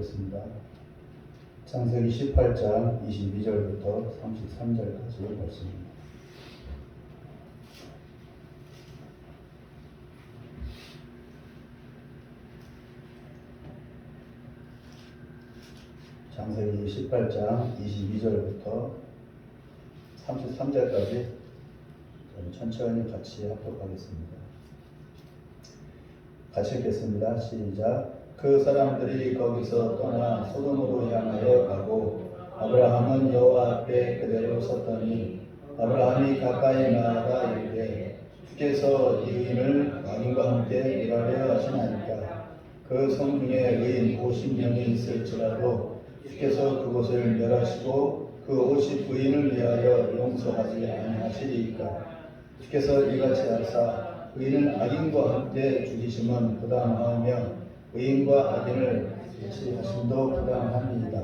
보겠습니다. 창세기 18장 22절부터 33절까지 말씀입니다. 창세기 18장 22절부터 33절까지 천천히 같이 합독하겠습니다. 같이 읽겠습니다. 시작. 그 사람들이 거기서 떠나 소돔으로 향하여 가고 아브라함은 여호와 앞에 그대로 섰더니 아브라함이 가까이 나아가 이르되 주께서 이 의인을 악인과 함께 멸하려 하시나이까. 그 성 중에 의인 50명이 있을지라도 주께서 그곳을 멸하시고 그 50의인을 위하여 용서하지 아니하시리이까. 주께서 이같이 하사 의인을 악인과 함께 죽이심은 부당하며 의인과 악인을 같이 하심도 부당합니다.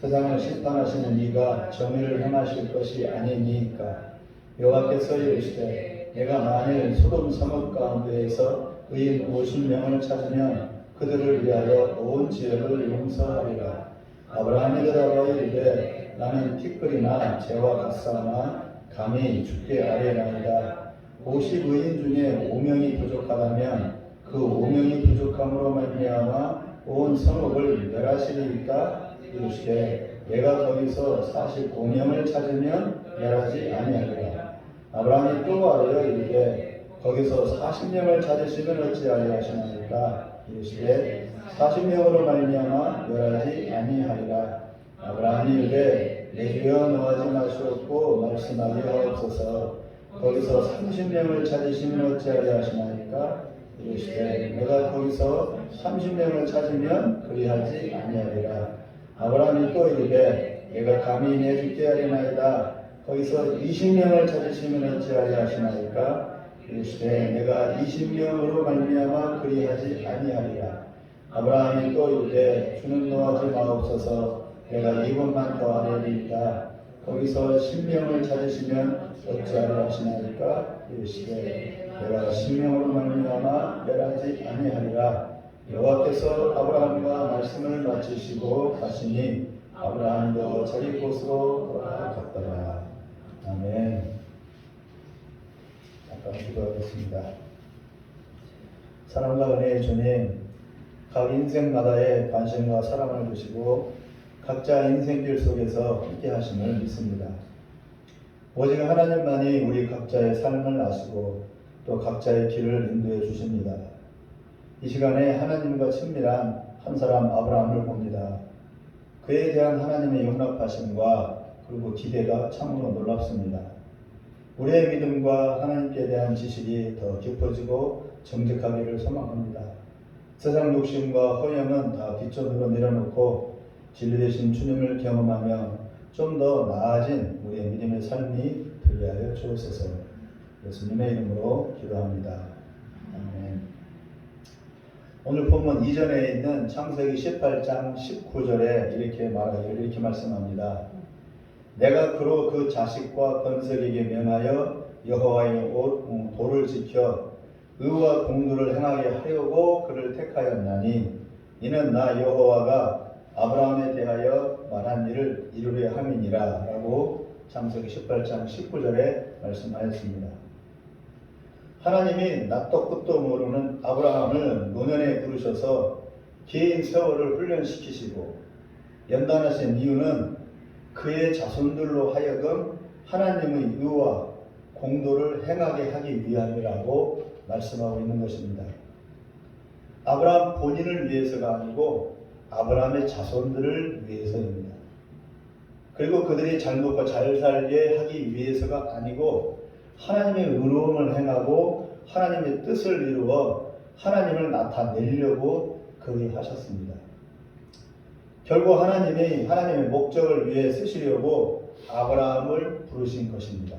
세상을 심판하시는 이가 정의를 행하실 것이 아니니까. 여호와께서 이르시되 내가 만일 소돔 성읍 가운데에서 의인 50명을 찾으면 그들을 위하여 온 지역을 용서하리라. 아브라함이 대답하여 이르되 나는 티끌이나 재와 같사오나 감히 주께 아뢰나이다. 50의인 중에 5명이 부족하다면 그 5명이 부족함으로 말미암아 온 성읍을 멸하시리이까. 이르시되 내가 거기서 45명을 찾으면 멸하지 아니하리라. 아브라함이 또 아뢰어 이르되 거기서 40명을 찾으시면 어찌하려 하시나이까. 이르시되 40명으로 말미암아 멸하지 아니하리라. 아브라함이 이르되 내 주여 노하지 마시옵고 말씀하게 하옵소서. 거기서 30명을 찾으시면 어찌하려 하시나이까. 이르시되 내가 거기서 30명을 찾으면 그리하지 아니하리라. 아브라함이 또 이르되 내가 감히 내 주께 하리나이다. 거기서 20명을 찾으시면 어찌하려 하시나이까. 이르시되 내가 20명으로 말미암아 그리하지 아니하리라. 아브라함이 또 이르되 주는 노하지 마옵소서. 내가 2번만 더 하리이다. 거기서 10명을 찾으시면 어찌하려 하시나이까. 이르시되 내가 10명으로 말미암아 멸하지 아니하리라. 여호와께서 아브라함과 말씀을 마치시고 가시니 아브라함도 자기 곳으로 돌아갔더라. 아멘. 잠깐 기도하겠습니다. 사랑과 은혜의 주님, 각 인생마다의 관심과 사랑을 주시고 각자 인생길 속에서 함께 하심을 믿습니다. 오직 하나님만이 우리 각자의 삶을 아시고 또 각자의 길을 인도해 주십니다. 이 시간에 하나님과 친밀한 한 사람 아브라함을 봅니다. 그에 대한 하나님의 용납하심과 그리고 기대가 참으로 놀랍습니다. 우리의 믿음과 하나님께 대한 지식이 더 깊어지고 정직하기를 소망합니다. 세상 욕심과 허영은 다 뒷전으로 내려놓고 진리 되신 주님을 경험하며 좀 더 나아진 우리의 믿음의 삶이 되게 하여 주옵소서. 예수님의 이름으로 기도합니다. 아멘. 오늘 본문 이전에 있는 창세기 18장 19절에 이렇게 말씀합니다. 내가 그로 그 자식과 건석에게 명하여 여호와의 도를 지켜 의와 공도를 행하게 하려고 그를 택하였나니 이는 나 여호와가 아브라함에 대하여 말한 일을 이루려 함이니라 라고 창세기 18장 19절에 말씀하였습니다. 하나님이 낯도 끝도 모르는 아브라함을 노년에 부르셔서 긴 세월을 훈련시키시고 연단하신 이유는 그의 자손들로 하여금 하나님의 의와 공도를 행하게 하기 위함이라고 말씀하고 있는 것입니다. 아브라함 본인을 위해서가 아니고 아브라함의 자손들을 위해서입니다. 그리고 그들이 잘 먹고 잘 살게 하기 위해서가 아니고 하나님의 의로움을 행하고 하나님의 뜻을 이루어 하나님을 나타내려고 그리하셨습니다. 결국 하나님이 하나님의 목적을 위해 쓰시려고 아브라함을 부르신 것입니다.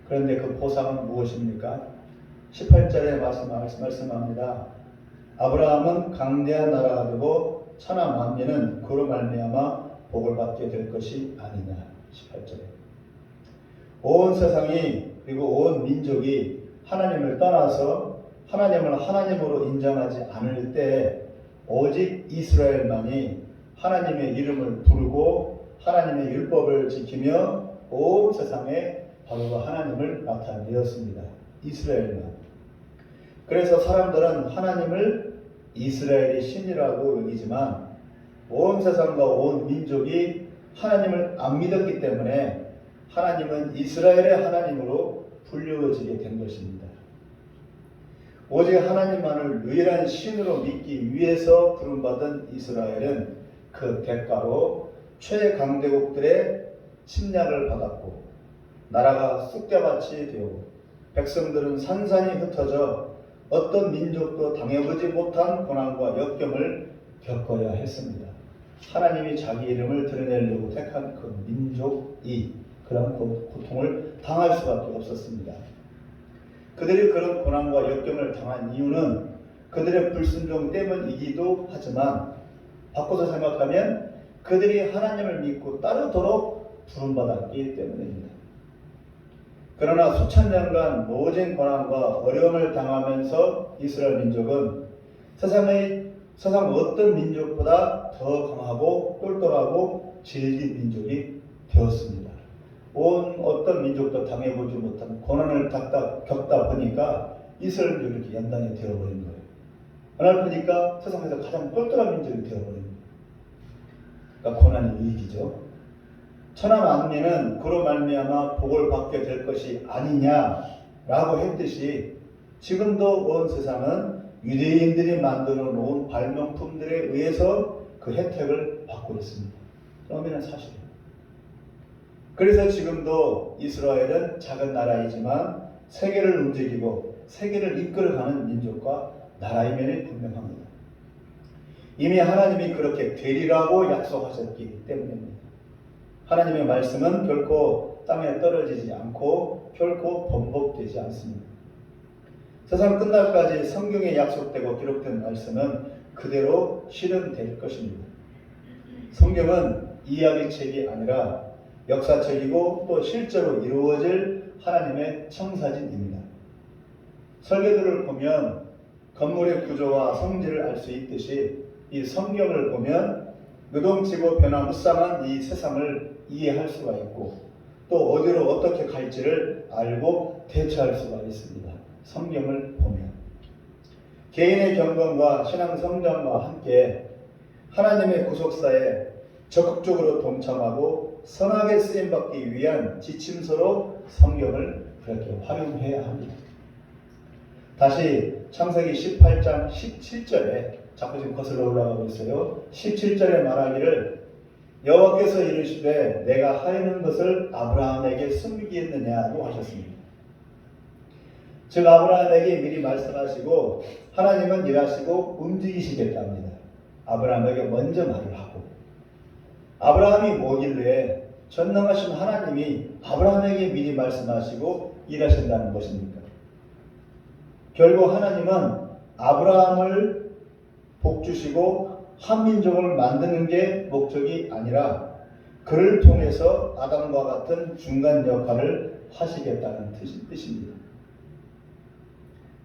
그런데 그 보상은 무엇입니까? 18절에 말씀합니다. 아브라함은 강대한 나라가 되고 천하 만민은 그로 말미암아 복을 받게 될 것이 아니냐. 18절에 온 세상이 그리고 온 민족이 하나님을 떠나서 하나님을 하나님으로 인정하지 않을 때 오직 이스라엘만이 하나님의 이름을 부르고 하나님의 율법을 지키며 온 세상에 바로 하나님을 나타내었습니다. 이스라엘만. 그래서 사람들은 하나님을 이스라엘의 신이라고 여기지만 온 세상과 온 민족이 하나님을 안 믿었기 때문에 하나님은 이스라엘의 하나님으로 불려지게 된 것입니다. 오직 하나님만을 유일한 신으로 믿기 위해서 부름받은 이스라엘은 그 대가로 최강대국들의 침략을 받았고 나라가 쑥대밭이 되고 백성들은 산산이 흩어져 어떤 민족도 당해보지 못한 고난과 역경을 겪어야 했습니다. 하나님이 자기 이름을 드러내려고 택한 그 민족이 그런 고통을 당할 수밖에 없었습니다. 그들이 그런 고난과 역경을 당한 이유는 그들의 불순종 때문이기도 하지만 바꿔서 생각하면 그들이 하나님을 믿고 따르도록 부름받았기 때문입니다. 그러나 수천 년간 모진 고난과 어려움을 당하면서 이스라엘 민족은 세상 어떤 민족보다 더 강하고 똘똘하고 질긴 민족이 되었습니다. 온 어떤 민족도 당해보지 못한 고난을 겪다 보니까 이스라엘 민족이 이렇게 연단이 되어버린 거예요. 그날 보니까 세상에서 가장 똘똘한 민족이 되어버린 거예요. 그러니까 고난이 위기죠. 천하 만민은 그로 말미암아 복을 받게 될 것이 아니냐라고 했듯이 지금도 온 세상은 유대인들이 만들어 놓은 발명품들에 의해서 그 혜택을 받고 있습니다. 그러면 사실이에요. 그래서 지금도 이스라엘은 작은 나라이지만 세계를 움직이고 세계를 이끌어가는 민족과 나라임이 분명합니다. 이미 하나님이 그렇게 되리라고 약속하셨기 때문입니다. 하나님의 말씀은 결코 땅에 떨어지지 않고 결코 번복되지 않습니다. 세상 끝날까지 성경에 약속되고 기록된 말씀은 그대로 실현될 것입니다. 성경은 이야기책이 아니라 역사책이고 또 실제로 이루어질 하나님의 청사진입니다. 설계도를 보면 건물의 구조와 성질을 알 수 있듯이 이 성경을 보면 요동치고 변화무쌍한 이 세상을 이해할 수가 있고 또 어디로 어떻게 갈지를 알고 대처할 수가 있습니다. 성경을 보면 개인의 경건과 신앙 성장과 함께 하나님의 구속사에 적극적으로 동참하고 선하게 쓰임받기 위한 지침서로 성경을 그렇게 활용해야 합니다. 다시 창세기 18장 17절에 자꾸 지금 거슬러 올라가고 있어요. 17절에 말하기를 여호와께서 이르시되 내가 하려는 것을 아브라함에게 숨기겠느냐고 하셨습니다. 즉 아브라함에게 미리 말씀하시고 하나님은 일하시고 움직이시겠답니다. 아브라함에게 먼저 말을 하고 아브라함이 뭐길래 전능하신 하나님이 아브라함에게 미리 말씀하시고 일하신다는 것입니까? 결국 하나님은 아브라함을 복주시고 한 민족을 만드는 게 목적이 아니라 그를 통해서 아담과 같은 중간 역할을 하시겠다는 뜻입니다.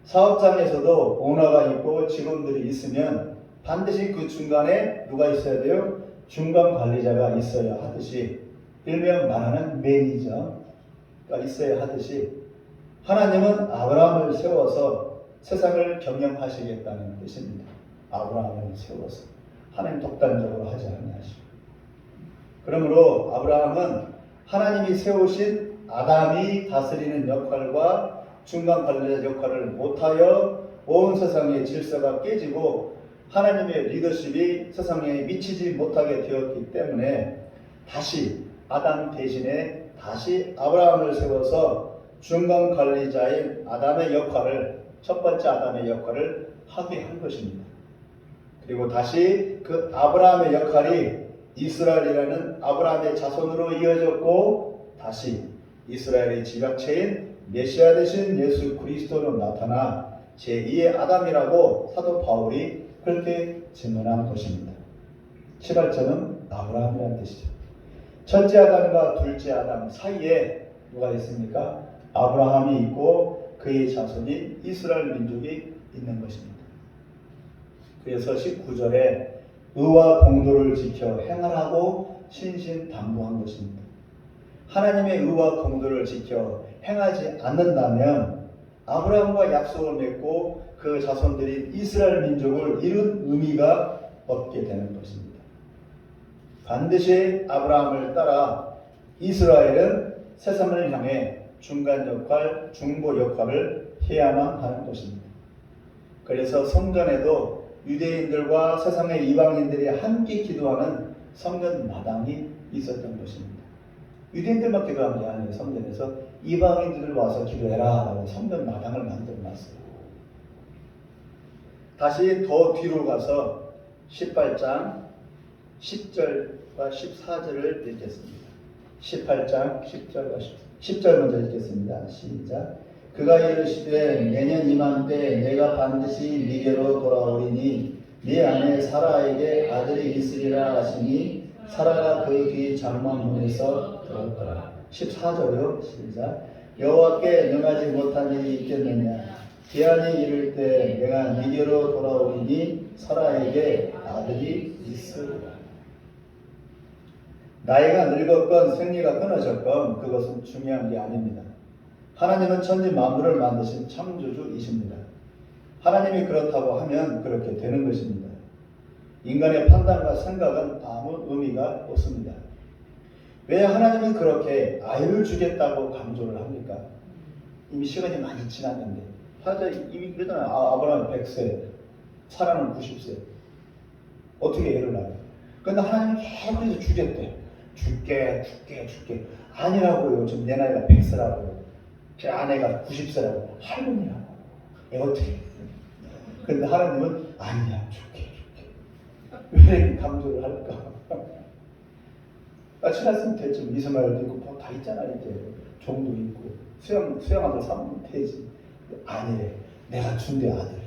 사업장에서도 오너가 있고 직원들이 있으면 반드시 그 중간에 누가 있어야 돼요? 중간 관리자가 있어야 하듯이 일명 말하는 매니저가 있어야 하듯이 하나님은 아브라함을 세워서 세상을 경영하시겠다는 뜻입니다. 아브라함을 세워서 하나님 독단적으로 하지 아니하시고 그러므로 아브라함은 하나님이 세우신 아담이 다스리는 역할과 중간 관리자 역할을 못하여 온 세상의 질서가 깨지고 하나님의 리더십이 세상에 미치지 못하게 되었기 때문에 다시 아담 대신에 다시 아브라함을 세워서 중간 관리자인 아담의 역할을 첫 번째 아담의 역할을 하게 한 것입니다. 그리고 다시 그 아브라함의 역할이 이스라엘이라는 아브라함의 자손으로 이어졌고 다시 이스라엘의 지각체인 메시아 되신 예수 그리스도로 나타나 제2의 아담이라고 사도 바울이 그렇게 증언한 것입니다. 18절은 아브라함이라는 뜻이죠. 첫째 아담과 둘째 아담 사이에 누가 있습니까? 아브라함이 있고 그의 자손이 이스라엘 민족이 있는 것입니다. 그래서 19절에 의와 공도를 지켜 행하라고 신신당부한 것입니다. 하나님의 의와 공도를 지켜 행하지 않는다면 아브라함과 약속을 맺고 그 자손들이 이스라엘 민족을 이룬 의미가 없게 되는 것입니다. 반드시 아브라함을 따라 이스라엘은 세상을 향해 중간 역할, 중보 역할을 해야만 하는 것입니다. 그래서 성전에도 유대인들과 세상의 이방인들이 함께 기도하는 성전 마당이 있었던 것입니다. 유대인들만 기도하는 게 아니에요. 성전에서 이방인들을 와서 기도해라 라고 성전 마당을 만들어 놨어요. 다시 더 뒤로 가서 18장 10절과 14절을 읽겠습니다. 18장 10절과 10절 먼저 읽겠습니다. 시작. 그가 이르시되 내년 이맘때 내가 반드시 네게로 돌아오리니 네 아내 사라에게 아들이 있으리라 하시니 사라가 그 뒤 장막문에서 들었더라. 14절요. 시작. 여호와께 능하지 못한 일이 있겠느냐. 기한이 이를 때 내가 네게로 돌아오리니 사라에게 아들이 있으리라. 나이가 늙었건 생리가 끊어졌건 그것은 중요한 게 아닙니다. 하나님은 천지 만물을 만드신 창조주이십니다. 하나님이 그렇다고 하면 그렇게 되는 것입니다. 인간의 판단과 생각은 아무 의미가 없습니다. 왜 하나님은 그렇게 아이를 주겠다고 강조를 합니까? 이미 시간이 많이 지났는데 사자 이미 그러잖아요. 아브라함 100세, 사라는 90세. 어떻게 애를 낳아요? 그런데 하나님은 계속 주겠대. 줄게. 아니라고요. 지금 내 나이가 100세라고요. 제 아내가 90세라고. 할머니라고. 어떻게? 그런데 하나님은 아니야. 줄게. 왜 이렇게 강조를 할까? 지났으면 됐지. 이스마엘도 있고 뭐 다 있잖아요. 이제 종도 있고 수양아들 삼으면 되지. 아니래. 내가 준대 아들.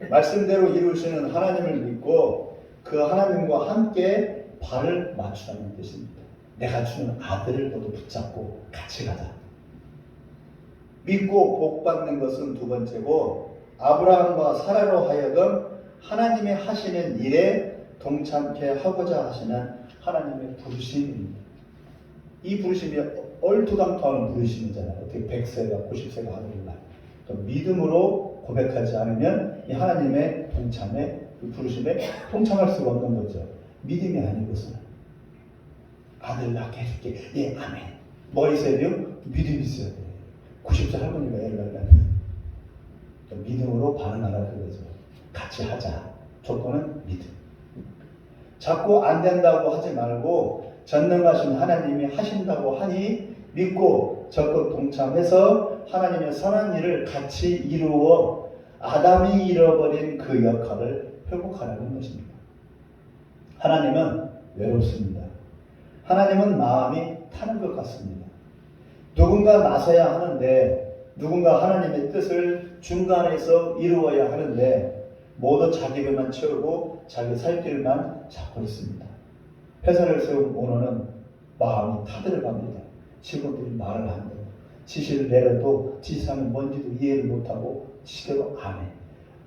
말씀대로 이루시는 하나님을 믿고 그 하나님과 함께 발을 맞추라는 뜻입니다. 내가 주는 아들을 너도 붙잡고 같이 가자. 믿고 복 받는 것은 두 번째고 아브라함과 사라로 하여금 하나님이 하시는 일에 동참케 하고자 하시는 하나님의 부르심입니다. 이 부르심이 얼토당토하는 부르심이잖아요. 어떻게 100세가 90세가 아들을 낳아요. 믿음으로 고백하지 않으면 이 하나님의 동참에 그 부르심에 동참할 수가 없는 거죠. 믿음이 아니고서는 아들 낳게 해줄게. 예, 아멘. 뭐 있어야 돼요? 믿음이 있어야 돼요. 90세 할머니가 애를 낳으면 믿음으로 반응하라 그거죠. 같이 하자. 조건은 믿음. 자꾸 안 된다고 하지 말고 전능하신 하나님이 하신다고 하니 믿고 적극 동참해서 하나님의 선한 일을 같이 이루어 아담이 잃어버린 그 역할을 회복하라는 것입니다. 하나님은 외롭습니다. 하나님은 마음이 타는 것 같습니다. 누군가 나서야 하는데 누군가 하나님의 뜻을 중간에서 이루어야 하는데 모두 자기 배만 채우고 자기 살 길만 잡고 있습니다. 회사를 세운 오너는 마음이 타들어갑니다. 직원들이 말을 안 해요. 지시를 내려도 지시하면 뭔지도 이해를 못하고 지시대로 안 해.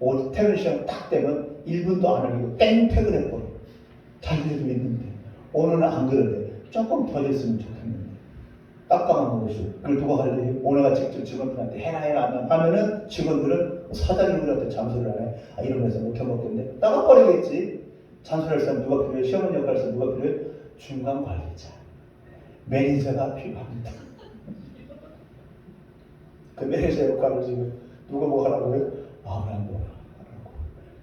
오늘 퇴근 시간 딱 되면 1분도 안 하고 땡 퇴근해버려. 자기들도 있는데 오늘은 안 그러대. 조금 더 했으면 좋겠는데 깜깜한 것이죠. 그걸 누가 할래? 오너가 직접 직원들한테 해라 하면은 직원들은 사장님들한테 잔소리를 안 해. 이러면서 못 해먹겠네. 나가버리겠지. 잔소리할 사람 누가 필요해? 시어머니 역할할 사람 누가 필요해? 중간 관리자. 매니저가 필요합니다. 그 매니저 역할을 지금 누가 뭐 하라고요? 아브라함 뭐 하라고.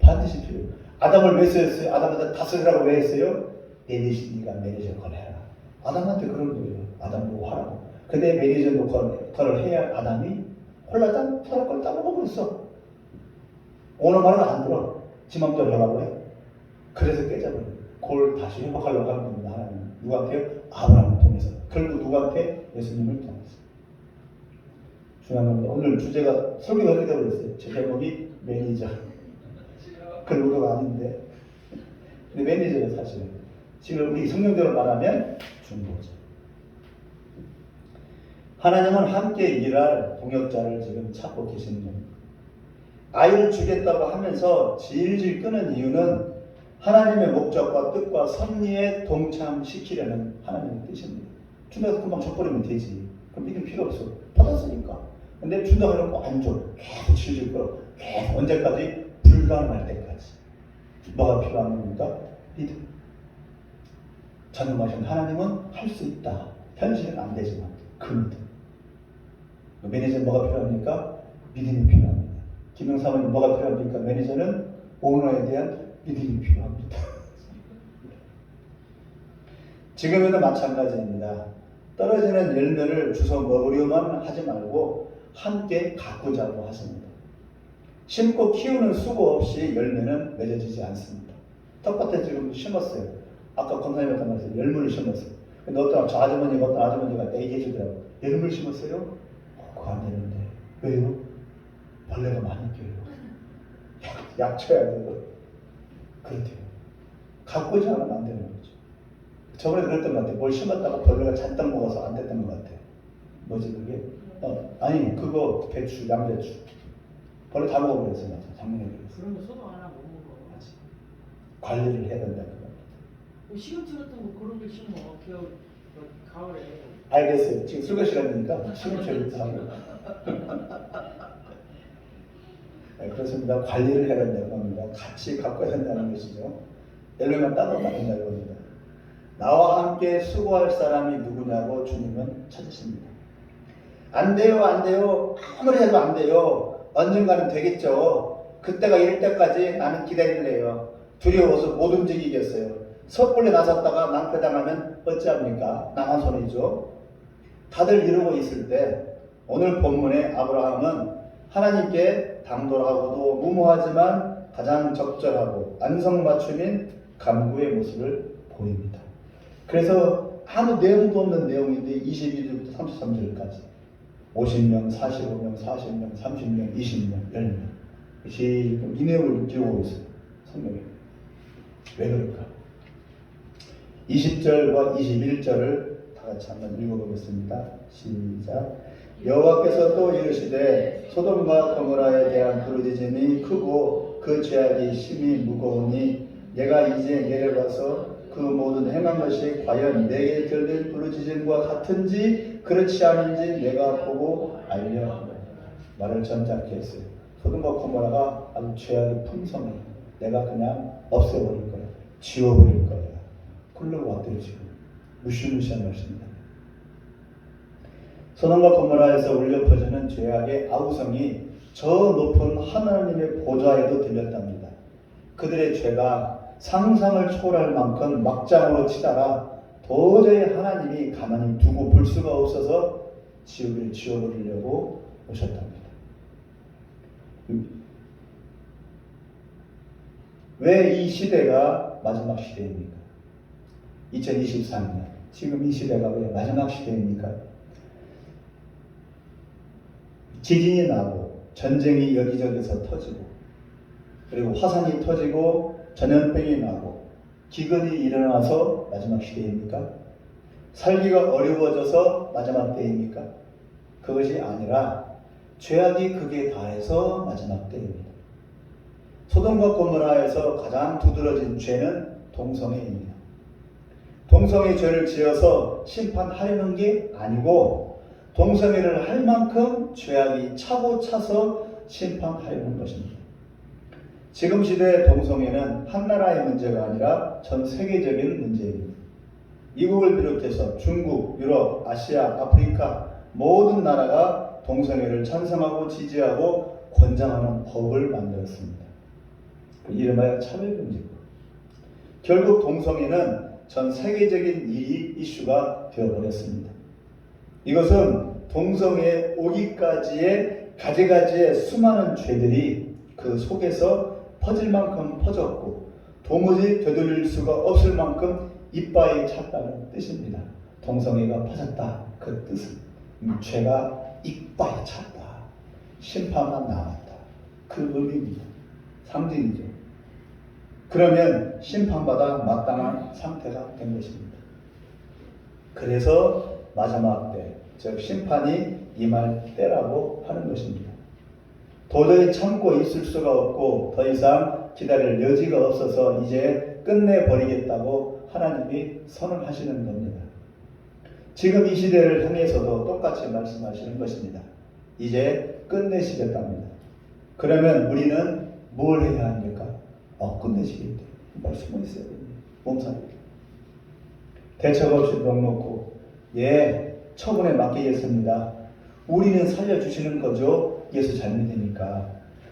반드시 필요해요. 아담을 왜 쓰였어요? 아담한테 다스리라고 왜 했어요? 내 대신 네가 매니저 역할을 해라. 아담한테 그런 거예요. 아담 뭐 하라고. 근데 매니저 역할을 해야 아담이 홀라당 사람 걸 따먹어버렸어. 오늘 말은 안 들어. 지 맘대로 하라고 해. 그래서 깨져버려요. 그걸 다시 회복하려고 하는 겁니다. 하나님. 누구한테요? 아브라함을 통해서. 결국 누구한테? 예수님을 통해서. 중요한 겁니다. 오늘 주제가 설교가 어떻게 되어버렸어요? 제 제목이 매니저. 그 의도가 아닌데. 근데 매니저가 사실은. 지금 우리 성경대로 말하면 중보자. 하나님은 함께 일할 동역자를 지금 찾고 계시는 겁니다. 아이를 주겠다고 하면서 질질 끄는 이유는 하나님의 목적과 뜻과 섭리에 동참시키려는 하나님의 뜻입니다. 준다고 금방 줘버리면 되지. 그럼 믿음 필요 없어. 받았으니까. 근데 준다고 해놓고 안 줘. 계속 질질 끌어. 계속 언제까지? 불가능할 때까지. 뭐가 필요한 겁니까? 믿음. 전능하신 하나님은 할 수 있다. 현실은 안 되지만 그 믿음. 매니저는 뭐가 필요합니까? 믿음이 필요합니다. 김영사모님 뭐가 필요합니까? 매니저는 오너에 대한 믿음이 필요합니다. 지금에도 마찬가지입니다. 떨어지는 열매를 주워 먹으려만 하지 말고 함께 가꾸자고 하십니다. 심고 키우는 수고 없이 열매는 맺어지지 않습니다. 텃밭에 지금 심었어요. 아까 권사님한테 말했어요. 열무를 심었어요. 근데 어떤 저 아주머니가 어떤 아주머니가 얘기해 주더라고요. 열무를 심었어요? 그거 안 되는데. 왜요? 벌레가 많이 껴요. 약 쳐야 돼요. 그렇대요. 가꾸지 않으면 안 되는 거죠. 저번에 그랬던 것 같아요. 뭘 심었다가 벌레가 잔뜩 먹어서 안 됐던 것 같아요. 뭐지 그게? 아니 그거 배추, 양배추. 벌레 다 먹어버렸어요. 작년에 그랬어요. 그런 거 소독 안 하고 못 먹어. 아직 관리를 해야 된다. 시금치 같은 거 그런 거 심어. 겨울, 가을에. 알겠어요. 지금 술과 시간이니까 시금치를 하고. 네, 그렇습니다. 관리를 해야 된다는 겁니다. 같이 가꿔야 된다는 것이죠. 열매만 따로 만든다는 겁니다. 나와 함께 수고할 사람이 누구냐고 주님은 찾으십니다. 안 돼요, 안 돼요. 아무리 해도 안 돼요. 언젠가는 되겠죠. 그때가 이럴 때까지 나는 기다릴래요. 두려워서 못 움직이겠어요. 섣불리 나섰다가 낭패당하면 어찌합니까? 나만 손이죠. 다들 이러고 있을 때 오늘 본문의 아브라함은 하나님께 당돌하고도 무모하지만 가장 적절하고 안성맞춤인 간구의 모습을 보입니다. 그래서 아무 내용도 없는 내용인데 22절부터 33절까지 50명, 45명, 40명, 30명, 20명, 10명 이 내용을 기록하고 있어요. 성경에. 왜 그럴까? 20절과 21절을 다 같이 한번 읽어보겠습니다. 시작. 여호와께서 또 이르시되 소돔과 고모라에 대한 부르짖음이 크고 그 죄악이 심히 무거우니 내가 이제 내려가서 그 모든 행한 것이 과연 내게 들릴 부르짖음과 같은지 그렇지 않은지 내가 보고 알려 말을 점잖게 했어요. 소돔과 고모라가 아주 죄악이 풍성해. 내가 그냥 없애버릴 거야. 지워버릴 거야. 굴러고 왔대요. 지금 무시무시한 말씀입니다. 소돔과 고모라에서 울려 퍼지는 죄악의 아우성이 저 높은 하나님의 보좌에도 들렸답니다. 그들의 죄가 상상을 초월할 만큼 막장으로 치달아 도저히 하나님이 가만히 두고 볼 수가 없어서 지워버리려고 오셨답니다. 왜 이 시대가 마지막 시대입니까? 2023년 지금 이 시대가 왜 마지막 시대입니까? 지진이 나고 전쟁이 여기저기서 터지고 그리고 화산이 터지고 전염병이 나고 기근이 일어나서 마지막 시대입니까? 살기가 어려워져서 마지막 때입니까? 그것이 아니라 죄악이 극에 달해서 마지막 때입니다. 소돔과 고모라에서 가장 두드러진 죄는 동성애입니다. 동성애 죄를 지어서 심판하려는 게 아니고 동성애를 할 만큼 죄악이 차고 차서 심판하려는 것입니다. 지금 시대의 동성애는 한 나라의 문제가 아니라 전 세계적인 문제입니다. 미국을 비롯해서 중국, 유럽, 아시아, 아프리카 모든 나라가 동성애를 찬성하고 지지하고 권장하는 법을 만들었습니다. 이름하여 차별금지법. 결국 동성애는 전 세계적인 이슈가 되어버렸습니다. 이것은 동성애에 오기까지의 가지가지의 수많은 죄들이 그 속에서 퍼질 만큼 퍼졌고 도무지 되돌릴 수가 없을 만큼 이빠이 찼다는 뜻입니다. 동성애가 퍼졌다. 그 뜻은 죄가 이빠이 찼다. 심판만 남았다. 그 의미입니다. 상징이죠. 그러면 심판받아 마땅한 상태가 된 것입니다. 그래서 마지막 때, 즉 심판이 임할 때라고 하는 것입니다. 도저히 참고 있을 수가 없고 더 이상 기다릴 여지가 없어서 이제 끝내버리겠다고 하나님이 선언하시는 겁니다. 지금 이 시대를 향해서도 똑같이 말씀하시는 것입니다. 이제 끝내시겠답니다. 그러면 우리는 뭘 해야 합니까? 끝내시겠대. 말씀만 있어야 됩니다. 몸살. 대책 없이 넉넉고 처분에 맡기겠습니다. 우리는 살려주시는 거죠. 예수 잘 믿으니까.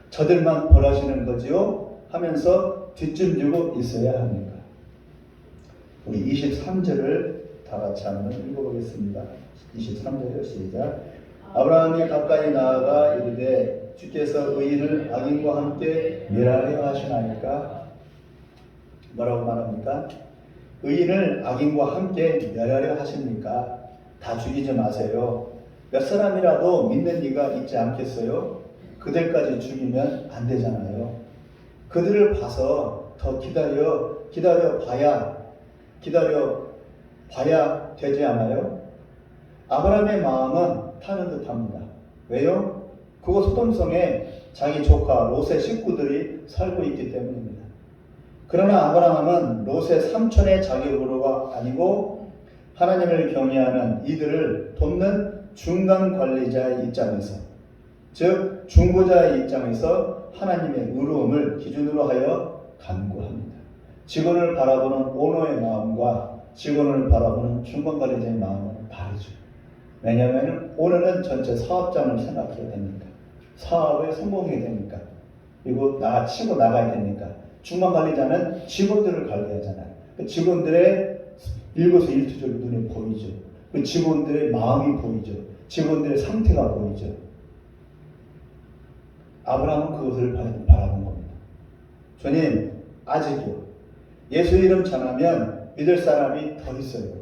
저들만 벌하시는 거죠. 하면서 뒷짐 지고 있어야 합니까? 우리 23절을 다 같이 한번 읽어보겠습니다. 23절이요. 시작. 아브라함이 가까이 나아가 이르되 주께서 의인을 악인과 함께 멸하려 하시나이까? 뭐라고 말합니까? 의인을 악인과 함께 멸하려 하십니까? 다 죽이지 마세요. 몇 사람이라도 믿는 이가 있지 않겠어요? 그들까지 죽이면 안 되잖아요. 그들을 봐서 더 기다려 봐야 되지 않아요? 아브라함의 마음은 타는 듯합니다. 왜요? 그곳 소돔성에 자기 조카 롯의 식구들이 살고 있기 때문입니다. 그러나 아브라함은 롯의 삼촌의 자격으로가 아니고 하나님을 경외하는 이들을 돕는 중간 관리자의 입장에서, 즉 중보자의 입장에서 하나님의 의로움을 기준으로 하여 간구합니다. 직원을 바라보는 오너의 마음과 직원을 바라보는 중간 관리자의 마음은 다르죠. 왜냐하면 오너는 전체 사업장을 생각해야 되니까, 사업에 성공해야 되니까, 그리고 치고 나가야 되니까, 중간 관리자는 직원들을 관리하잖아요. 그 직원들의 일거수일투족이 눈에 보이죠. 그 직원들의 마음이 보이죠. 직원들의 상태가 보이죠. 아브라함은 그것을 바라본 겁니다. 주님, 아직요. 예수 이름 전하면 믿을 사람이 더 있어요.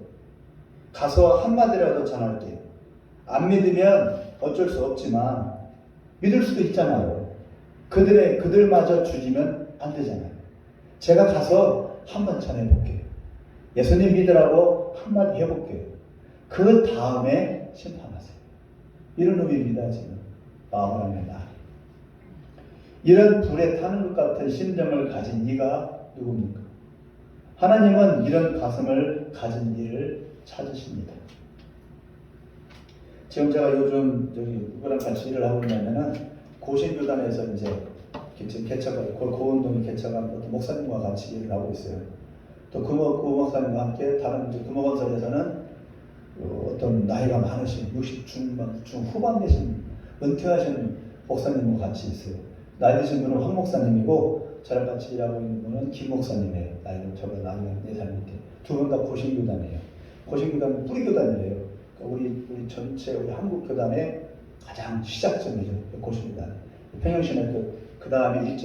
가서 한마디라도 전할게요. 안 믿으면 어쩔 수 없지만 믿을 수도 있잖아요. 그들마저 죽이면 안 되잖아요. 제가 가서 한번 전해볼게요. 예수님 믿으라고 한마디 해볼게요. 그 다음에 심판하세요. 이런 의미입니다. 지금 아브라함의 말. 이런 불에 타는 것 같은 심정을 가진 이가 누굽니까? 하나님은 이런 가슴을 가진 이를 찾으십니다. 지금 제가 요즘 누구랑 같이 일을 하고 있냐면은 고신교단에서 이제 지금 개척을, 고운동이 개척한 어떤 목사님과 같이 일을 하고 있어요. 또 그 목사님과 함께 다른 금호건설에서는 어떤 나이가 많으신 60 중후반 되신 은퇴하신 목사님과 같이 있어요. 나이 드신 분은 황 목사님이고 저랑 같이 일하고 있는 분은 김 목사님이에요. 저보다 나이가 4살 밑에. 두 분 다 고신교단이에요. 고신교단은 뿌리교단이래요. 그러니까 우리 전체 우리 한국 교단의 가장 시작점이죠. 고신교단. 평양신학교 그 다음에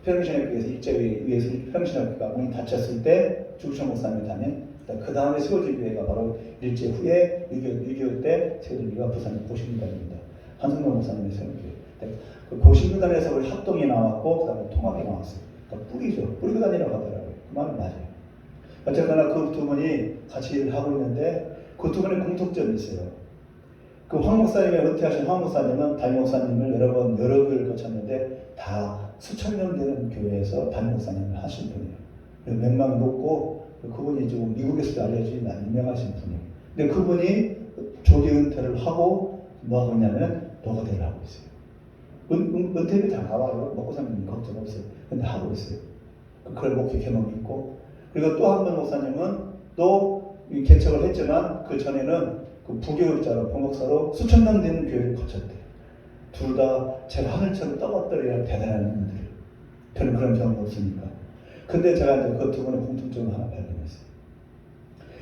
평양신학교에서 일제의회에서 평양신학교가 문이 닫혔을 때 주구천 목사님이 다닌 그 다음에 세워질교회가 바로 일제 후에 6.25 때 세워질교회가 부산의 고신교단입니다. 한성동 목사님의 세워질교회. 그 고신교단에서 우리 합동이 나왔고 그 다음에 통합이 나왔어요. 그러니까 뿌리죠. 뿌리교단이라고 하더라고요. 그 말은 맞아요. 어쨌거나 그 두 분이 같이 일을 하고 있는데 그 두 분의 공통점이 있어요. 그 황 목사님의 은퇴하신 황 목사님은 담임 목사님을 여러 교회를 거쳤는데 다 수천 명 되는 교회에서 담임 목사님을 하신 분이에요. 명망이 높고 그분이 지금 미국에서도 알려진 유명하신 분이에요. 근데 그분이 조기 은퇴를 하고 뭐 하고 있냐면 노가대를 하고 있어요. 은퇴비 다 나와요. 먹고 사는 걱정 없어요. 근데 하고 있어요. 그걸 목회 경험이 있고, 그리고 또 한 분 목사님은 또 개척을 했지만 그 전에는 그 부교육자로 봉목사로 수천 명 되는 교회를 거쳤대요. 둘 다 제가 하늘처럼 떠받들어야 대단한 분들. 저는 그런 경험이 없으니까. 근데 제가 이제 그 두 분의 공통점을 하나 발견했어요.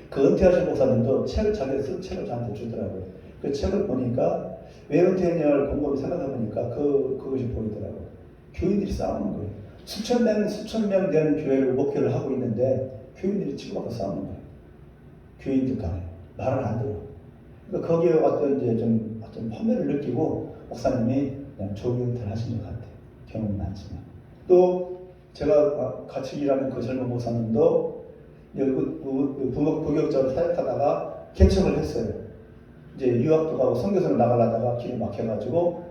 그 은퇴하신 목사님도 자기가 쓴 책을 저한테 주더라고요. 그 책을 보니까 왜 은퇴했냐를 곰곰이 생각해 보니까 그것이 보이더라고요. 교인들이 싸우는 거예요. 수천 명 되는 교회를 목회를 하고 있는데 교인들이 치고받고 싸우는 거예요. 교인들 간에 말을 안 들어. 그러니까 거기에 어떤 이제 좀 환멸을 느끼고 목사님이 그냥 조기 은퇴를 하신 것 같아요. 경험이 많지만. 또 제가 같이 일하는 그 젊은 목사님도 부교육자로 사역하다가 개척을 했어요. 이제 유학도 가고 선교사로 나가려다가 길이 막혀가지고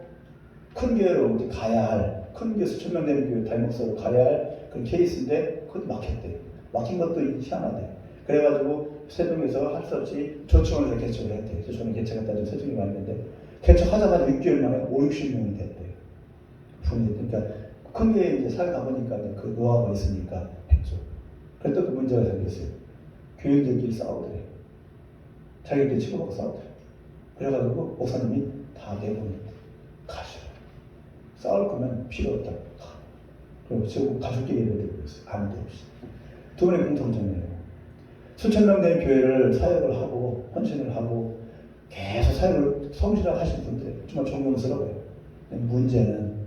큰 교회로 이제 가야 할, 큰 교회 수천 명 되는 교회 달목소로 가야 할 그런 케이스인데 그것도 막혔대. 막힌 것도 희한하대. 그래가지고 세종에서 할 수 없이 조청을 개척을 했대. 조청을 개척했다고 세종이 말했는데 개척하자마자 6개월 만에 5, 60명이 됐대. 분이. 그러니까 큰 교회 이제 살다 보니까 그 노하우가 있으니까 했죠. 그랬더니 또 문제가 생겼어요. 교인들끼리 싸우더래. 자기들끼리 치고받고 싸우더래. 그래가지고 목사님이 다 내보냈대. 가시라. 싸울 거면 필요 없다. 그리고 지금 가족끼리 예배드리고 있어요. 아무도 없이. 두 분의 공통점이에요. 수천 명 되는 교회를 사역을 하고 헌신을 하고 계속 사역을 성실하게 하신 분들 정말 존경스러워요. 문제는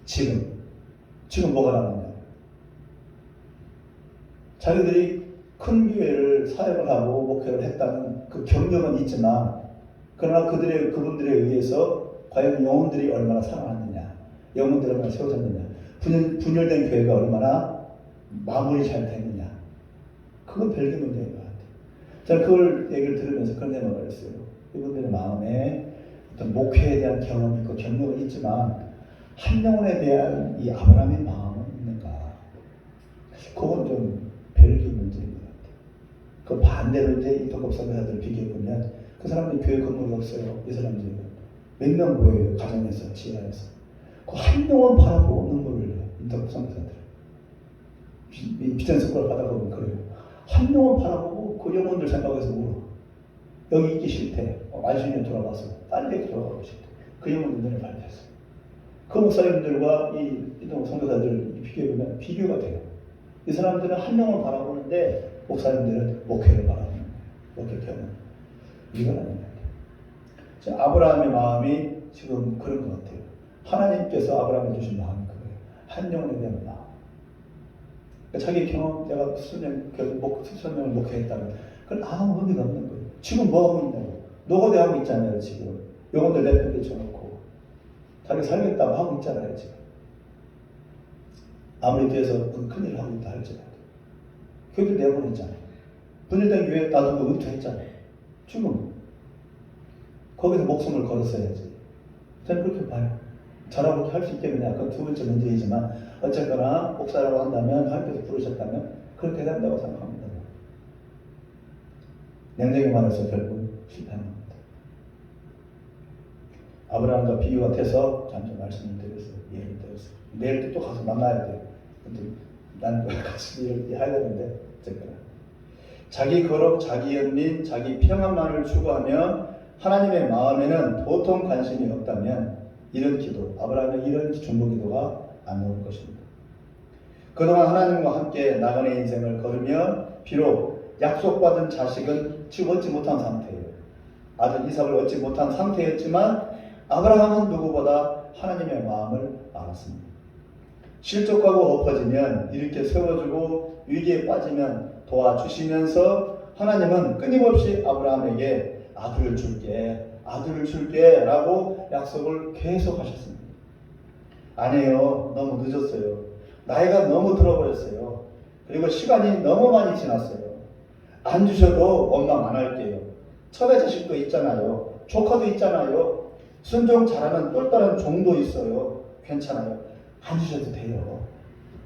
지금 뭐가 남았냐. 자기들이 큰 교회를 사역을 하고 목회를 했다는 그 경력은 있지만 그러나 그분들에 의해서 과연 영혼들이 얼마나 살아났느냐, 영혼들이 얼마나 세워졌느냐, 분열된 교회가 얼마나 마무리 잘 됐느냐, 그건 별개 문제인 것 같아요. 저는 그걸 얘기를 들으면서 그런 생각을 했어요. 이분들의 마음에 어떤 목회에 대한 경험이 있고 경력은 있지만 한 영혼에 대한 이 아브라함의 마음은 있는가? 그건 좀 별개 문제인 것 같아요. 그 반대로 이제 이 독업선교사들을 비교해보면 그 사람들이 교회 건물이 없어요. 이 사람들은 몇 명 모여요. 가정에서, 지하에서. 그 한 영혼 바라보고 눈물을 흘려요. 이 독업선교사들. 비전 스코어를 받아보면 그래요. 한 영혼 바라보고 그 영혼들 생각해서 울어. 여기 있기 싫대. 만신년 돌아가서 빨리 돌아가고 싶대. 그 영혼들 눈에 밟혔어. 그 목사님들과 이 선교사들 비교해보면 비교가 돼요. 이 사람들은 한 명을 바라보는데 목사님들은 목회를 바라보는 거예요. 목회 경험. 이건 아닌 것 같아요. 아브라함의 마음이 지금 그런 것 같아요. 하나님께서 아브라함에 주신 마음이 그거예요. 한 영혼에 대한 마음. 그러니까 자기 경험, 내가 수천 명을 목회했다면 그건 아무 의미가 없는 거예요. 지금 뭐 하고 있냐고. 노고대하고 있잖아요. 지금. 영혼들 내편에 쳐놓고 자기 살겠다고 하고 있잖아요. 지금. 아무리 뒤에서 큰일을 하고 있다 할지라도 교회들 내보냈잖아요. 분열된 교회 놔두고 은퇴했잖아요. 지금 거기서 목숨을 걸었어야지. 저는 그렇게 봐요. 저라고 할 수 있겠느냐. 그건 두 번째 문제이지만 어쨌거나 목사라고 한다면 하나님께서 부르셨다면 그렇게 된다고 생각합니다. 냉정히 말해서 결국 실패하는 겁니다. 아브라함과 비교가 돼서 잠시 말씀을 드렸어요. 예를 들었어요. 내일 또 가서 만나야 돼요. 근데 난 같이 해야 되는데 어쨌거나 자기 거룩, 자기 연민, 자기 평안만을 추구하며 하나님의 마음에는 도통 관심이 없다면 이런 기도, 아브라함의 이런 중보 기도가 안 나올 것입니다. 그동안 하나님과 함께 나그네 인생을 걸으며 비록 약속받은 자식은 지금 얻지 못한 상태예요. 아들 이삭을 얻지 못한 상태였지만 아브라함은 누구보다 하나님의 마음을 알았습니다. 실족하고 엎어지면 이렇게 세워주고 위기에 빠지면 도와주시면서 하나님은 끊임없이 아브라함에게 아들을 줄게 라고 약속을 계속 하셨습니다. 아니에요. 너무 늦었어요. 나이가 너무 들어버렸어요. 그리고 시간이 너무 많이 지났어요. 안 주셔도 원망 안 할게요. 첩의 자식도 있잖아요. 조카도 있잖아요. 순종 잘하는 똘똘한 종도 있어요. 괜찮아요. 안 주셔도 돼요.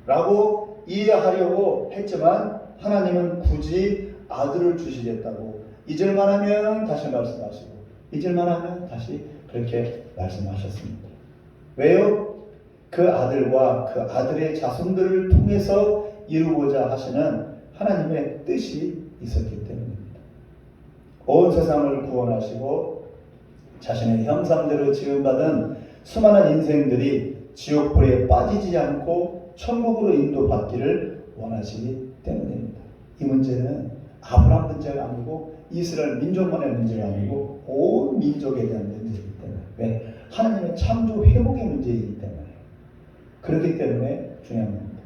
라고 이해하려고 했지만 하나님은 굳이 아들을 주시겠다고 잊을만 하면 다시 말씀하시고 잊을만 하면 다시 그렇게 말씀하셨습니다. 왜요? 그 아들과 그 아들의 자손들을 통해서 이루고자 하시는 하나님의 뜻이 있었기 때문입니다. 온 세상을 구원하시고 자신의 형상대로 지음받은 수많은 인생들이 지옥불에 빠지지 않고 천국으로 인도받기를 원하시기 때문입니다. 이 문제는 아브라함 문제가 아니고 이스라엘 민족만의 문제가 아니고 온 민족에 대한 문제이기 때문에 왜? 하나님의 창조 회복의 문제이기 때문에 그렇기 때문에 중요한 겁니다.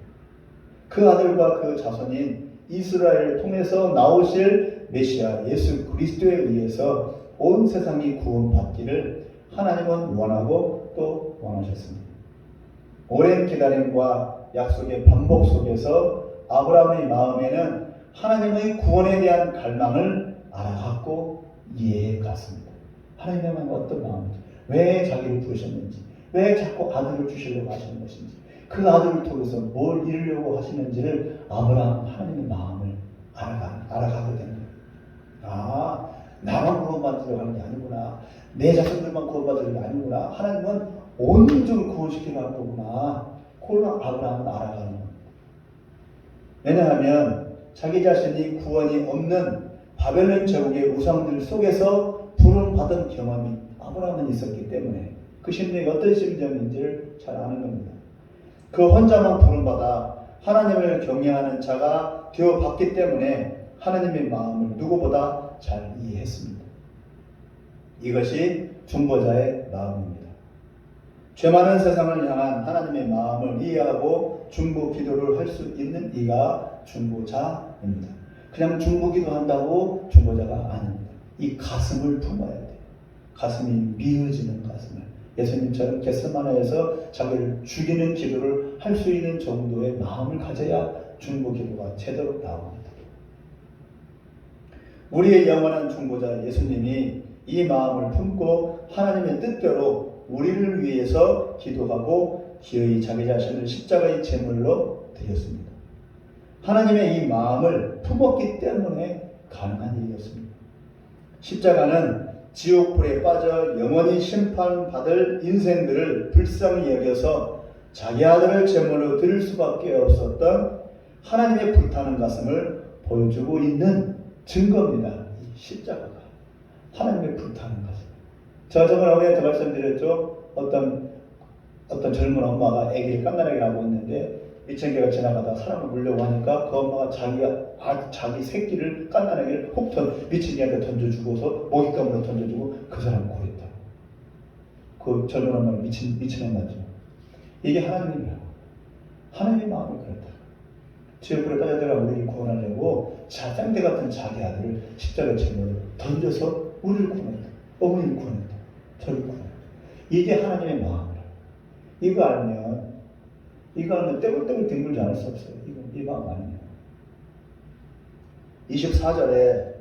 그 아들과 그 자손인 이스라엘을 통해서 나오실 메시아 예수 그리스도에 의해서 온 세상이 구원받기를 하나님은 원하고 또 원하셨습니다. 오랜 기다림과 약속의 반복 속에서 아브라함의 마음에는 하나님의 구원에 대한 갈망을 알아갔고 이해해 갔습니다. 하나님의 마음은 어떤 마음인지 왜 자기를 부르셨는지, 왜 자꾸 아들을 주시려고 하시는 것인지, 그 아들을 통해서 뭘 이루려고 하시는지를 아브라함은 하나님의 마음을 알아가게 된 거예요. 아, 나만 구원받으려고 하는 게 아니구나. 내 자손들만 구원받으려는 게 아니구나. 하나님은 온 민족을 구원시키려고 하는 거구나. 그걸 아브라함은 알아가는 거예요. 왜냐하면 자기 자신이 구원이 없는 바벨론 제국의 우상들 속에서 부름받은 경험이 아브라함은 있었기 때문에 그 심령이 어떤 심정인지를 잘 아는 겁니다. 그 혼자만 부름받아 하나님을 경외하는 자가 되어봤기 때문에 하나님의 마음을 누구보다 잘 이해했습니다. 이것이 중보자의 마음입니다. 죄 많은 세상을 향한 하나님의 마음을 이해하고 중보 기도를 할 수 있는 이가 중보자입니다. 그냥 중보 기도한다고 중보자가 아닙니다. 이 가슴을 품어야 돼요. 가슴이 미어지는 가슴을. 예수님처럼 겟세마네에서 자기를 죽이는 기도를 할 수 있는 정도의 마음을 가져야 중보 기도가 제대로 나옵니다. 우리의 영원한 중보자 예수님이 이 마음을 품고 하나님의 뜻대로 우리를 위해서 기도하고 기어이 자기 자신을 십자가의 제물로 드렸습니다. 하나님의 이 마음을 품었기 때문에 가능한 일이었습니다. 십자가는 지옥불에 빠져 영원히 심판받을 인생들을 불쌍히 여겨서 자기 아들을 제물로 드릴 수밖에 없었던 하나님의 불타는 가슴을 보여주고 있는 증거입니다. 이 십자가가 하나님의 불타는 가슴. 제가 저번에 말씀드렸죠. 어떤 젊은 엄마가 아기를 깐난하게 하고 있는데 미천개가 지나가다 사람을 물려고 하니까 그 엄마가 자기 새끼를 깐난하게를 미친개한테 던져주고서 먹잇감으로 던져주고 그 사람을 구했다. 그 젊은 엄마는 미친 엄마죠. 이게 하나님이라고. 하나님의 마음이 그렇다. 지옥불에 빠져들어 우리를 구원하려고 쌍대 같은 자기 아들을 십자가 제물로 던져서 우리를 구원했다. 어머니를 구원했다. 저를 구원했다. 이게 하나님의 마음이라. 이거 알면 떼굴떼굴 뒹굴지 않을 수 없어요. 이 마음 아니에요. 24절에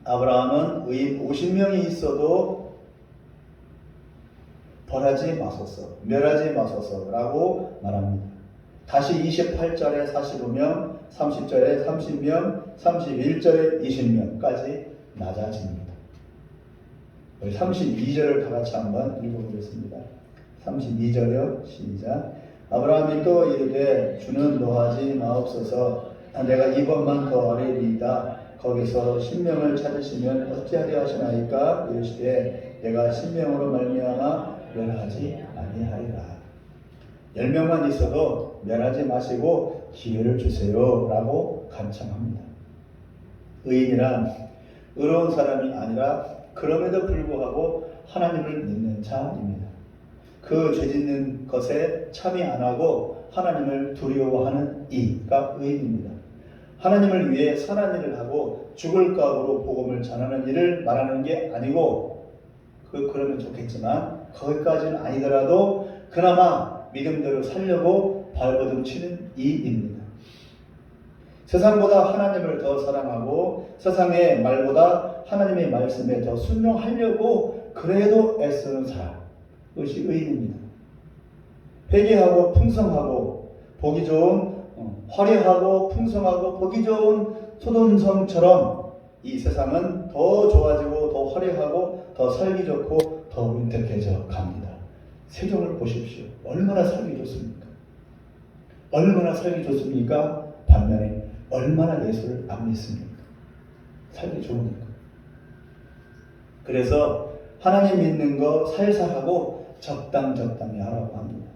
아브라함은 의인 50명이 있어도 벌하지 마소서, 멸하지 마소서라고 말합니다. 다시 28절에 45명, 30절에 30명, 31절에 20명까지 낮아집니다. 32절을 다 같이 한번 읽어보겠습니다. 32절요. 시작. 아브라함이 또 이르되 주는 노하지 마옵소서. 내가 이번만 더 아뢰리이다. 거기서 신명을 찾으시면 어찌하려 하시나이까. 이르시되 내가 신명으로 말미암아 멸하지 아니하리라. 10명만 있어도 멸하지 마시고 기회를 주세요 라고 간청합니다. 의인이란 의로운 사람이 아니라 그럼에도 불구하고 하나님을 믿는 자입니다. 그 죄짓는 것에 참여 안 하고 하나님을 두려워하는 이가 의인입니다. 하나님을 위해 선한 일을 하고 죽을 각오로 복음을 전하는 일을 말하는 게 아니고 그러면 좋겠지만 거기까지는 아니더라도 그나마 믿음대로 살려고 발버둥 치는 이입니다. 세상보다 하나님을 더 사랑하고 세상의 말보다 하나님의 말씀에 더 순종하려고 그래도 애쓰는 사람, 그것이 의인입니다. 회개하고 풍성하고 보기 좋은 화려하고 풍성하고 보기 좋은 소돔성처럼 이 세상은 더 좋아지고 더 화려하고 더 살기 좋고 더 윤택해져 갑니다. 세종을 보십시오. 얼마나 살기 좋습니까? 얼마나 살기 좋습니까? 반면에 얼마나 예수를 안 믿습니까? 살기 좋으니까. 그래서 하나님 믿는 거 살살하고 적당히 하라고 합니다.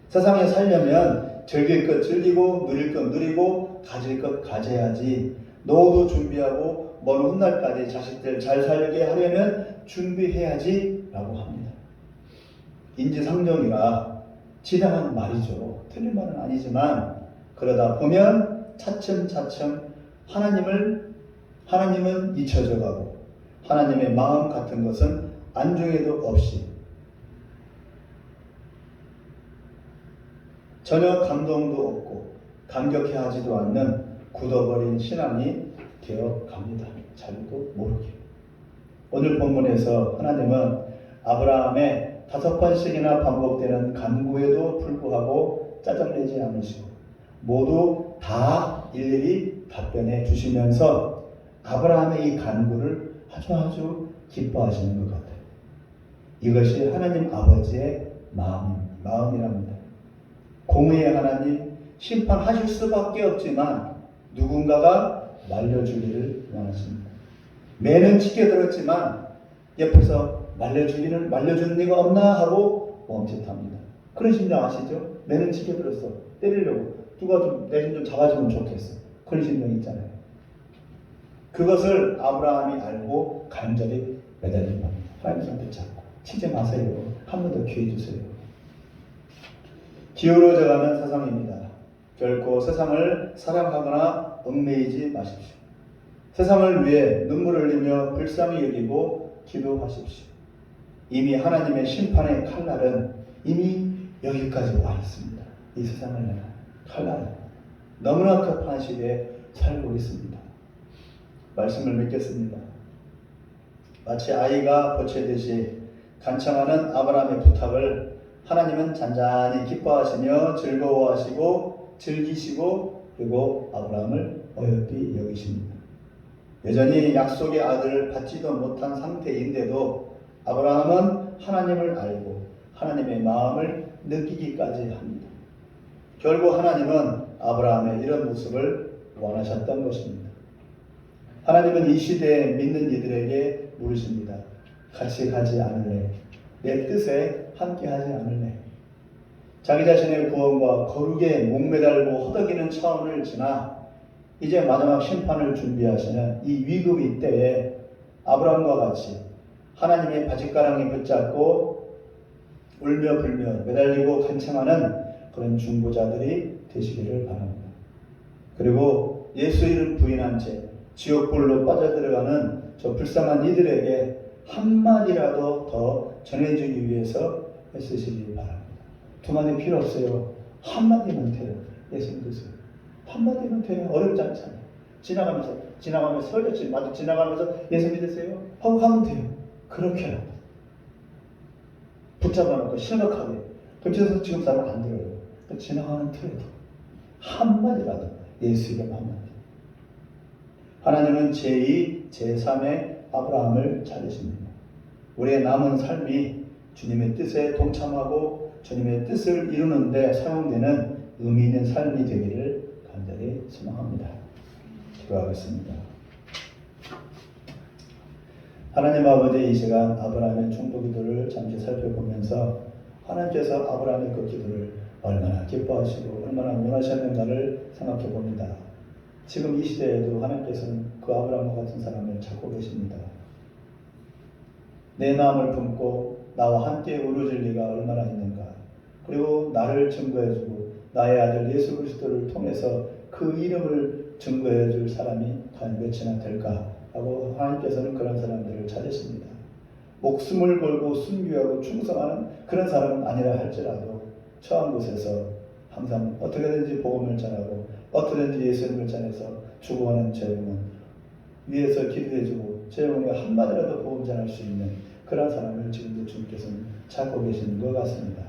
세상에 살려면 즐길 것 즐기고 누릴 것 누리고 가질 것 가져야지. 노후도 준비하고 먼 훗날까지 자식들 잘 살게 하려면 준비해야지 라고 합니다. 인지상정이라 지당한 말이죠. 틀린 말은 아니지만 그러다 보면 차츰차츰 하나님은 잊혀져 가고 하나님의 마음 같은 것은 안중에도 없이 전혀 감동도 없고 감격해 하지도 않는 굳어버린 신앙이 되어 갑니다. 자기도 모르게. 오늘 본문에서 하나님은 아브라함의 5번씩이나 반복되는 간구에도 불구하고 짜증내지 않으시고 모두 다 일일이 답변해 주시면서 아브라함의 이 간구를 아주 기뻐하시는 것 같아요. 이것이 하나님 아버지의 마음이랍니다. 공의의 하나님, 심판하실 수밖에 없지만 누군가가 말려주기를 원하십니다. 매는 지켜들었지만 옆에서 말려주는 이가 없나 하고 멈칫합니다. 그런 심정 아시죠? 매는 지켜들었어. 때리려고. 누가 좀 내 좀 잡아주면 좋겠어. 그런 심정 있잖아요. 그것을 아브라함이 알고 간절히 매달린 겁니다. 하나님한테 잡고 치지 마세요. 한 번 더 기회 주세요. 기울어져가는 세상입니다. 결코 세상을 사랑하거나 얽매이지 마십시오. 세상을 위해 눈물을 흘리며 불쌍히 여기고 기도하십시오. 이미 하나님의 심판의 칼날은 이미 여기까지 와 있습니다. 이 세상을 향한 칼날은 너무나 급한 시대에 살고 있습니다. 말씀을 맺겠습니다. 마치 아이가 보채듯이 간청하는 아브라함의 부탁을 하나님은 잔잔히 기뻐하시며 즐거워하시고 즐기시고 그리고 아브라함을 어여삐 여기십니다. 여전히 약속의 아들을 받지도 못한 상태인데도 아브라함은 하나님을 알고 하나님의 마음을 느끼기까지 합니다. 결국 하나님은 아브라함의 이런 모습을 원하셨던 것입니다. 하나님은 이 시대에 믿는 이들에게 물으십니다. 같이 가지 않을래? 내 뜻에 함께하지 않을래? 자기 자신의 구원과 거룩에 목매달고 허덕이는 차원을 지나 이제 마지막 심판을 준비하시는 이 위급 이때에 아브라함과 같이 하나님의 바짓가랑이 붙잡고 울며 불며 매달리고 간청하는 그런 중보자들이 되시기를 바랍니다. 그리고 예수 이름 부인한 채 지옥불로 빠져들어가는 저 불쌍한 이들에게 한마디라도 더 전해주기 위해서 애쓰시기 바랍니다. 두 마디 필요 없어요. 한마디만 돼요. 예수 믿으세요. 한마디만 돼요. 어렵지 않잖아요. 지나가면서 설교지 마주 지나가면서 예수 믿으세요. 하고 가면 돼요. 그렇게라도 붙잡아놓고 심각하게 그래서 지금 사람 안 들어요. 지나가는 틀에도 한마디라도 예수 이름 한마디. 하나님은 제2, 제3의 아브라함을 찾으십니다. 우리의 남은 삶이 주님의 뜻에 동참하고 주님의 뜻을 이루는 데 사용되는 의미 있는 삶이 되기를 간절히 소망합니다. 기도하겠습니다. 하나님 아버지, 이 시간 아브라함의 중보 기도를 잠시 살펴보면서 하나님께서 아브라함의 그 기도를 얼마나 기뻐하시고 얼마나 원하셨는가를 생각해 봅니다. 지금 이 시대에도 하나님께서는 그 아브라함과 같은 사람을 찾고 계십니다. 내 마음을 품고 나와 함께 우러질 리가 얼마나 있는가. 그리고 나를 증거해주고 나의 아들 예수 그리스도를 통해서 그 이름을 증거해줄 사람이 과연 몇이나 될까 하고 하나님께서는 그런 사람들을 찾으십니다. 목숨을 걸고 순교하고 충성하는 그런 사람은 아니라 할지라도 처한 곳에서 항상 어떻게든지 복음을 전하고 어떻게든지 예수님을 전해서 죽어가는 제 영혼 위에서 기도해주고 제 영혼이 한마디라도 복음 전할 수 있는 그런 사람을 지금도 주님께서는 찾고 계시는 것 같습니다.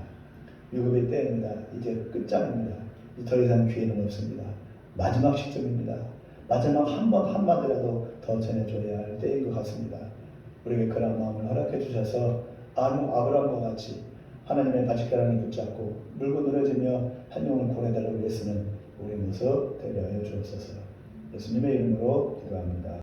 유급의 때입니다. 이제 끝장입니다. 더 이상 기회는 없습니다. 마지막 시점입니다. 마지막 한 번 한마디라도 더 전해줘야 할 때인 것 같습니다. 우리에게 그런 마음을 허락해 주셔서 아브라함과 같이 하나님의 바짓가랑이 붙잡고 물고 늘어지며 한 영혼을 보내달라고 애쓰는 우리 모습 되게 하여 주옵소서. 예수님의 이름으로 기도합니다.